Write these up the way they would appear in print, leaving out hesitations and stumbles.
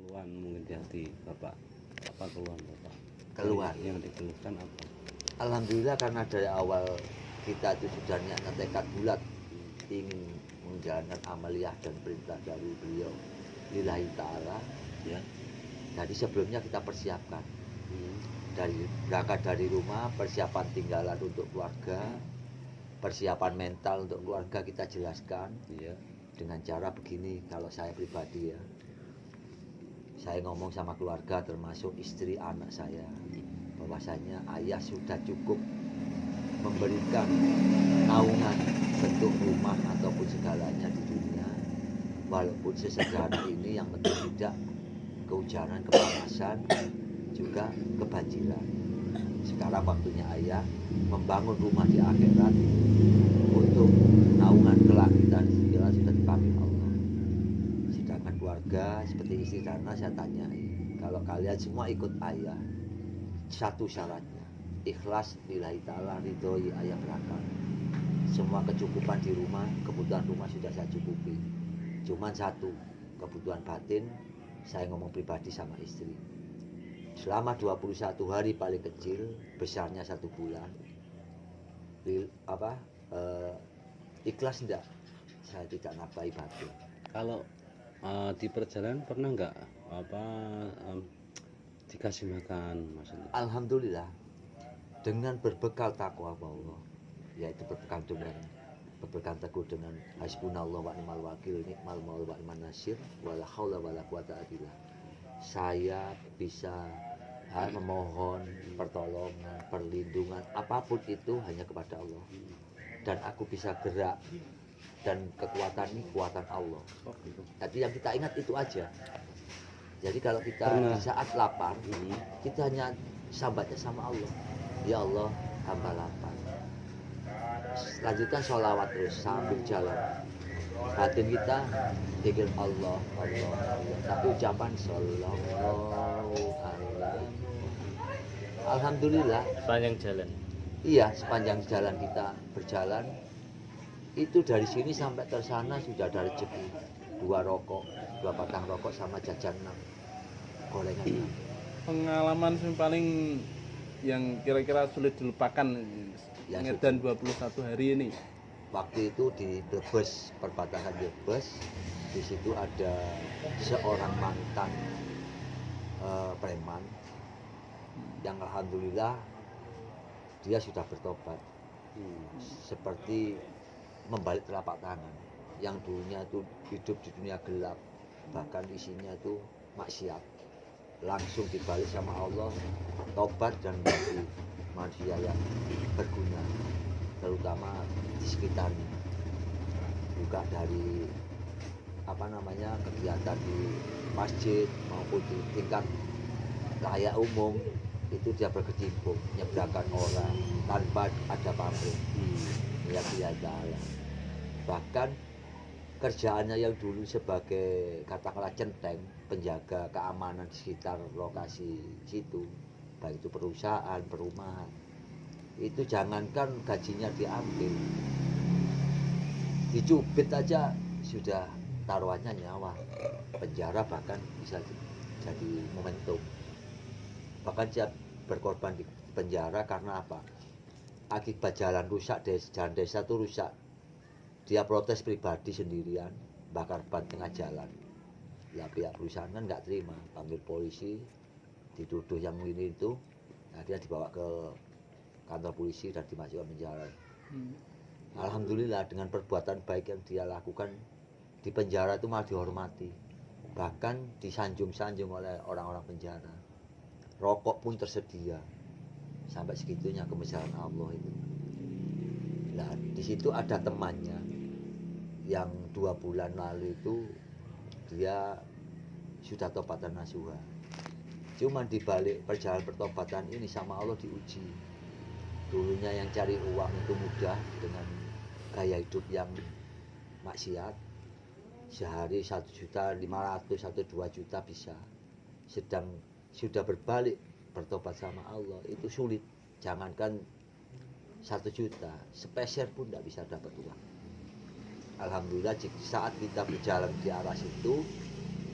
keluhan mungkin di hati Bapak? Apa keluhan Bapak? Keluhan. Yang dikeluhkan apa? Alhamdulillah karena dari awal kita itu sudah niatkan tekad bulat ingin menjalankan amaliyah dan perintah dari beliau lillahi ta'ala Ya. jadi sebelumnya kita persiapkan dari berangkat dari rumah, persiapan tinggalan untuk keluarga, persiapan mental untuk keluarga kita jelaskan Iya. dengan cara begini. Kalau saya pribadi ya, saya ngomong sama keluarga termasuk istri anak saya bahwasanya ayah sudah cukup memberikan naungan bentuk rumah ataupun segalanya di dunia, walaupun sesederhana ini, yang penting tidak kehujanan, kepanasan, juga kebanjiran. Sekarang waktunya ayah membangun rumah di akhirat untuk naungan kelak kita di sini sudah dipanggil Allah. Sedangkan keluarga seperti istri dan anak saya tanyai, kalau kalian semua ikut ayah, satu syaratnya ikhlas lillahi ta'ala, ridhoi ayah berangkat. Semua kecukupan di rumah, kebutuhan rumah sudah saya cukupi. Cuman satu, kebutuhan batin saya ngomong pribadi sama istri. Selama 21 hari paling kecil, besarnya 1 bulan. Ikhlas enggak? Saya tidak nafkahi batin. Kalau di perjalanan pernah nggak dikasih makan maksudnya? Alhamdulillah dengan berbekal takwa Allah, yaitu berpegang teguh dengan hasbunallah wa ni'mal wakil, ni'mal maula wa ni'man nasir, wala haula wala quwata illa billah. Saya bisa memohon pertolongan, perlindungan, apapun itu hanya kepada Allah. Dan aku bisa gerak, dan kekuatan ini kuatan Allah. Jadi yang kita ingat itu aja. Jadi kalau kita di saat lapar, kita hanya sambatnya sama Allah. Ya Allah, hamba lapar. Lanjutkan sholawat terus sambil jalan. Batin kita pikir Allah, Allah, Allah. Tapi ucapan sallallahu alaihi. Alhamdulillah. Sepanjang jalan. Iya, sepanjang jalan kita berjalan, itu dari sini sampai ke sana sudah ada rezeki. 2 rokok, 2 batang rokok sama jajan 6 gorengan. Pengalaman yang paling yang kira-kira sulit dilupakan Ya, Medan 21 hari ini. Waktu itu di Brebes, perbatasan Brebes, di situ ada seorang mantan preman yang alhamdulillah dia sudah bertobat. Seperti membalik telapak tangan. Yang dulunya itu hidup di dunia gelap, bahkan isinya itu maksiat, langsung dibalik sama Allah, tobat dan menjadi manusia yang berguna, terutama di sekitarnya. Juga dari kegiatan di masjid maupun di tingkat layak umum itu dia berkecimpung, menyeberangkan orang tanpa ada pamrih. Ya biasa. Bahkan kerjaannya yang dulu sebagai katakanlah centeng, penjaga keamanan di sekitar lokasi situ, baik itu perusahaan, perumahan, itu jangankan gajinya diambil, dicubit aja sudah taruhannya nyawa. Penjara bahkan bisa jadi momentum. Bahkan siap berkorban di penjara karena apa? Akibat jalan rusak, jalan desa itu rusak. Dia protes pribadi sendirian, bakar ban tengah jalan. Ya pihak perusahaan kan nggak terima, panggil polisi, dituduh yang ini itu. Nah, dia dibawa ke kantor polisi dan dimasukkan penjara. Alhamdulillah dengan perbuatan baik yang dia lakukan di penjara itu malah dihormati, bahkan disanjung-sanjung oleh orang-orang penjara. Rokok pun tersedia, sampai segitunya kebesaran Allah itu. Nah, di situ ada temannya yang 2 bulan lalu itu dia sudah tobatan nasuha. Cuman di balik perjalanan pertobatan ini sama Allah diuji. Dulunya yang cari uang itu mudah dengan gaya hidup yang maksiat, sehari 1.500.000 atau 2 juta bisa. Sedang sudah berbalik bertobat sama Allah itu sulit. Jangankan 1 juta, sepeser pun tidak bisa dapat uang. Alhamdulillah saat kita berjalan di arah situ,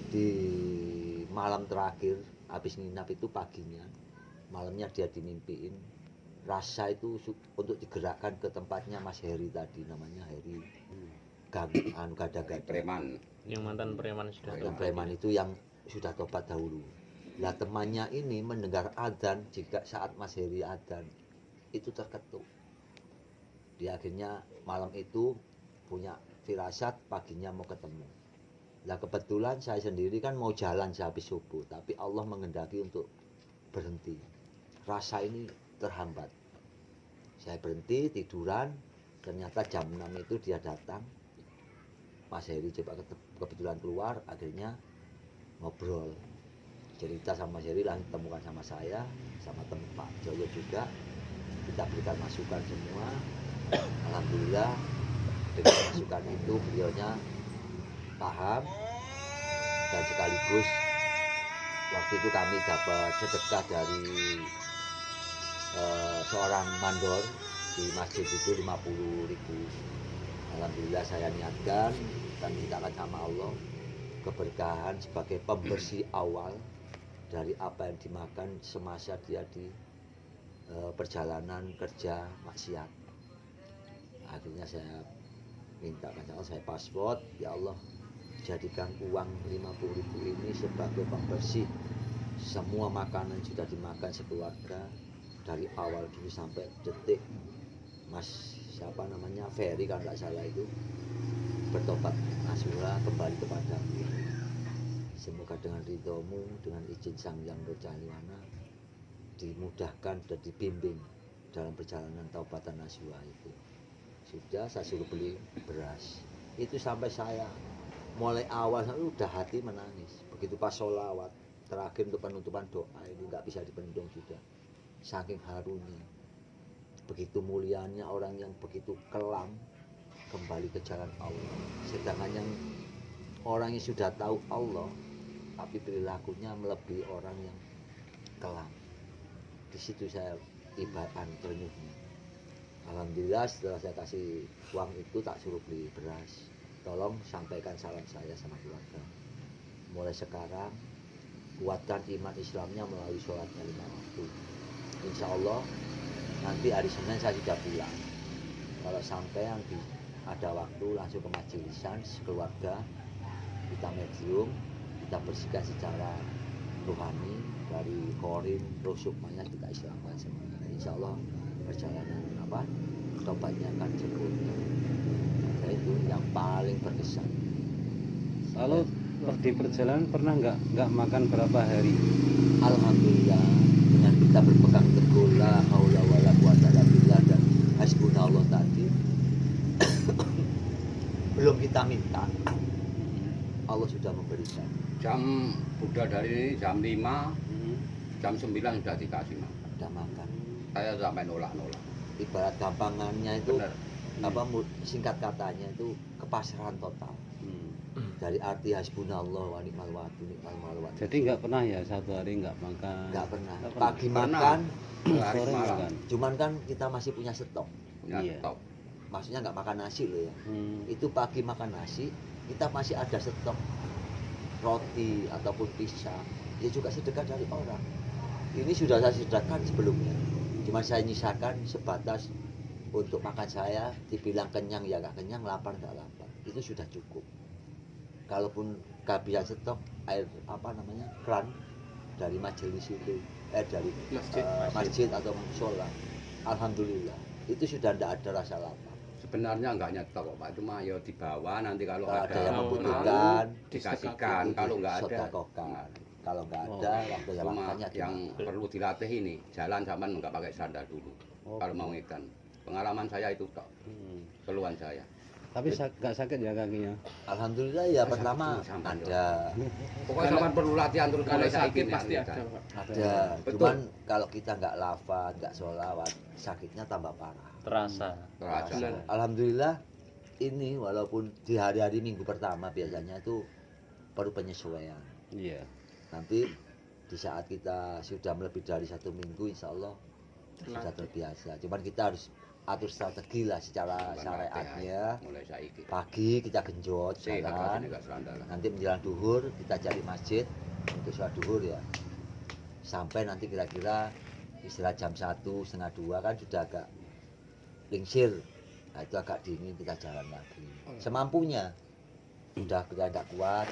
di malam terakhir habis nginap itu paginya, malamnya dia dimimpiin. Rasa itu untuk digerakkan ke tempatnya Mas Heri tadi, namanya Heri Gada-gada. Preman. Yang mantan preman sudah Yang preman itu yang sudah tobat dahulu. Nah temannya ini mendengar adzan, jika saat Mas Heri adzan itu terketuk. Dia akhirnya malam itu punya firasat paginya mau ketemu. Nah kebetulan saya sendiri kan mau jalan sehabis subuh, tapi Allah mengendaki untuk berhenti. Rasa ini terhambat. Saya berhenti tiduran, ternyata jam 6 itu dia datang. Mas Heri coba kebetulan keluar, akhirnya ngobrol. Cerita sama Mas Heri, langsung temukan sama saya, sama teman Pak Joyo juga. Kita berikan masukan semua. Alhamdulillah dengan masukan itu beliaunya paham, dan sekaligus waktu itu kami dapat sedekah dari seorang mandor di masjid itu 50.000. Alhamdulillah saya niatkan dan mintakan sama Allah keberkahan sebagai pembersih awal dari apa yang dimakan semasa dia di perjalanan kerja maksiat. Akhirnya saya minta kepada Allah, saya pasport, ya Allah jadikan uang 50.000 ini sebagai pembersih semua makanan sudah dimakan sekeluarga dari awal dulu sampai detik Mas siapa namanya Ferry kalau nggak salah itu bertobat nasuha kembali kepadamu. Semoga dengan ridhomu, dengan izin Sang Yang Bercahayana dimudahkan dan dibimbing dalam perjalanan taubatan nasuha itu. Sudah saya suruh beli beras. Itu sampai saya mulai awal sampai udah hati menangis. Begitu pas sholawat terakhir untuk penutupan doa ini nggak bisa dibendung sudah. Saking harunya. Begitu mulianya orang yang begitu kelam kembali ke jalan Allah. Sedangkan yang orang yang sudah tahu Allah tapi perilakunya melebihi orang yang kelam. Di situ saya ibadah ternyuhnya. Alhamdulillah setelah saya kasih uang itu tak suruh beli beras. Tolong sampaikan salam saya sama keluarga. Mulai sekarang kuatkan iman Islamnya melalui sholat 5 waktu. Insya Allah nanti hari Senin saya sudah pulang. Kalau sampai nanti ada waktu langsung ke majelisan sekeluarga, kita medium, kita bersihkan secara rohani dari korin, rusuk, mayat kita islamkan semuanya. Insya Allah perjalanan tobatnya akan sempurna. Nah, itu yang paling berkesan. Lalu di perjalanan pernah nggak makan berapa hari? Alhamdulillah dengan kita berpegang teguh la haula wala quwata illa billah dan hasbunallah tadi belum kita minta Allah sudah memberikan. Jam udah dari jam 5, jam 9 sudah dikasih makan. Sudah makan. Saya sampai nolak-nolak. Ibarat gampangannya itu Bener. singkat katanya itu kepasrahan total. Dari arti hasbunallah wa ni'mal wakil ni'mal mawla. Jadi nggak pernah ya satu hari nggak makan? Nggak pernah. Nggak pernah. Pagi Pernah. makan, Hari sore malam. makan. cuman kan kita masih punya stok. Punya Iya. stok. Maksudnya nggak makan nasi loh ya. Hmm. Itu pagi makan nasi, kita masih ada stok roti ataupun pisang. Ya juga sedekah dari orang. Ini sudah saya sedekahkan sebelumnya. Cuma saya nyisakan sebatas untuk makan saya, dibilang kenyang ya nggak kenyang, lapar nggak lapar. Itu sudah cukup. Kalaupun kehabisan stok air kran dari majelis itu, dari masjid atau musola, alhamdulillah itu sudah tidak ada rasa lapar. Sebenarnya enggak nyetok kok Pak, cuma ya dibawa nanti kalau Kalau ada yang mau membutuhkan, dikasihkan, kalau enggak ada sedekahkan. Kalau nggak ada, waktu saya cuma makannya yang dimakan. perlu dilatih ini jalan zaman enggak pakai sandal dulu. Kalau mau ikan, pengalaman saya itu tok, keluhan saya. Tapi nggak sakit ya kakinya? Alhamdulillah ya Sakit pertama dulu sampai ada. Pokoknya zaman perlu latihan terus Kalau mulai sakit saiki pasti nih, ada, Pak. Ada, Betul. cuman kalau kita nggak lafaz, nggak sholawat, sakitnya tambah parah. Terasa. Terasa. Alhamdulillah ini walaupun di hari-hari minggu pertama biasanya itu perlu penyesuaian. Iya. Nanti di saat kita sudah lebih dari 1 minggu, insya Allah sudah terbiasa. Cuman kita harus atur strategi lah secara syariatnya. mulai saiki. Pagi kita genjot Sehat jalan, juga serandala. nanti menjelang duhur kita cari masjid, untuk sholat duhur ya. Sampai nanti kira-kira istirahat jam 1, setengah 2 kan sudah agak lingsir. Nah, itu agak dingin kita jalan lagi. Semampunya. Sudah kita tidak kuat,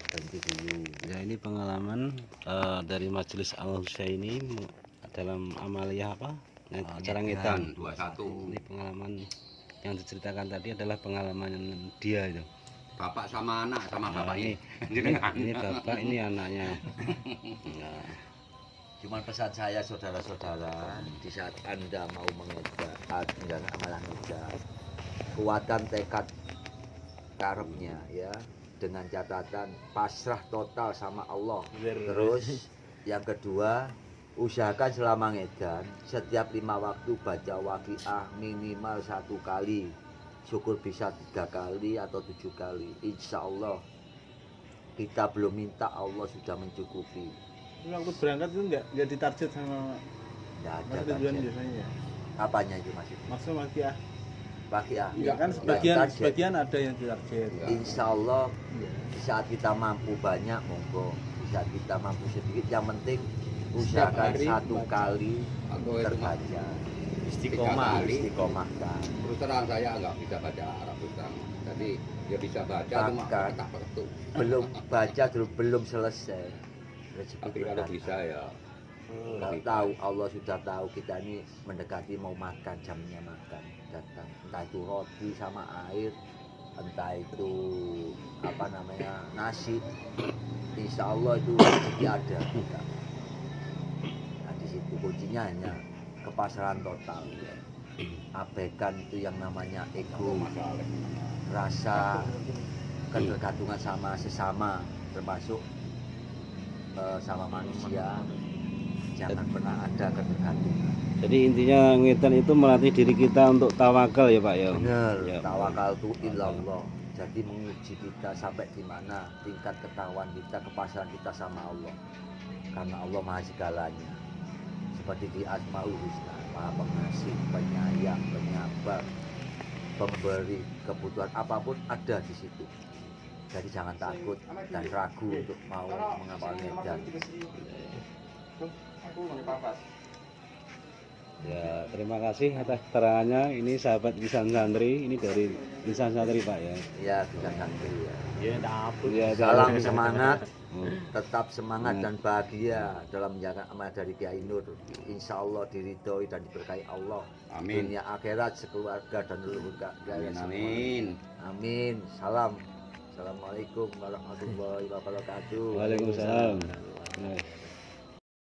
berhenti dulu. Ya, ini pengalaman dari Majelis Al-Husaini dalam amaliyah apa? Acara ngedan. 21. Ini pengalaman yang diceritakan tadi adalah pengalaman dia itu. Bapak sama anak sama Nah, bapaknya. ini bapak, ini anaknya. Nah, Cuman pesan saya saudara-saudara, di saat Anda mau mengejar amalan ngejar, kuatkan tekad karepnya ya, dengan catatan pasrah total sama Allah. Terus yang kedua, usahakan selama ngedan setiap 5 waktu baca waqiah minimal 1 kali, syukur bisa 3 kali atau 7 kali. Insya Allah kita belum minta, Allah sudah mencukupi. Ini waktu berangkat itu nggak ditarget sama Tidak ada mas Ridwan target. biasanya ya? Apanya itu maksudnya? Maksudnya waqiah. Waqiah. Enggak kan sebagian ada yang ditarget. Insya Allah di saat kita mampu banyak monggo, di saat kita mampu sedikit, yang penting usahakan hari 1 kali Aku itu terbaca, istiqomah. istiqomahkan. Terus terang saya nggak bisa baca Arab terus terang. Jadi ya bisa baca cuma Bahkan tak perlu. belum baca dulu, belum selesai rezeki Tapi kalau berkata. bisa ya Kalau tahu, Allah sudah tahu kita ini mendekati mau makan, jamnya makan datang, entah itu roti sama air, entah itu apa namanya nasi, insya Allah itu rezeki ada kita. Nah, di situ kuncinya hanya kepasrahan total, abaikan itu yang namanya ego, rasa ketergantungan sama sesama, termasuk sama manusia. Jangan pernah ada ketergantungan. jadi intinya ngedan itu melatih diri kita untuk tawakal ya Pak ya. Benar, Ya. tawakal tu ilallah. Jadi menguji kita sampai di mana tingkat ketahuan kita, kepasaran kita sama Allah. Karena Allah Maha segalanya. Seperti di Asmaul Husna, Maha Pengasih, Penyayang, Penyabar, Pemberi, kebutuhan apapun ada di situ. Jadi jangan takut dan ragu untuk mau mengamal ngedan. Ya, terima kasih atas keterangannya. Ini sahabat Insan Santri, ini dari Insan Santri Pak ya. Ya, kita santri ya. Ya, Salam semangat, Hmm. tetap semangat dan bahagia dalam menjalankan amanah dari Kiai Nur. Insya Allah diridhoi dan diberkahi Allah. amin. Dunia akhirat sekeluarga dan seluruh Amin. semua. Amin. Amin. Salam. Assalamualaikum warahmatullahi wabarakatuh. Waalaikumsalam. Nah.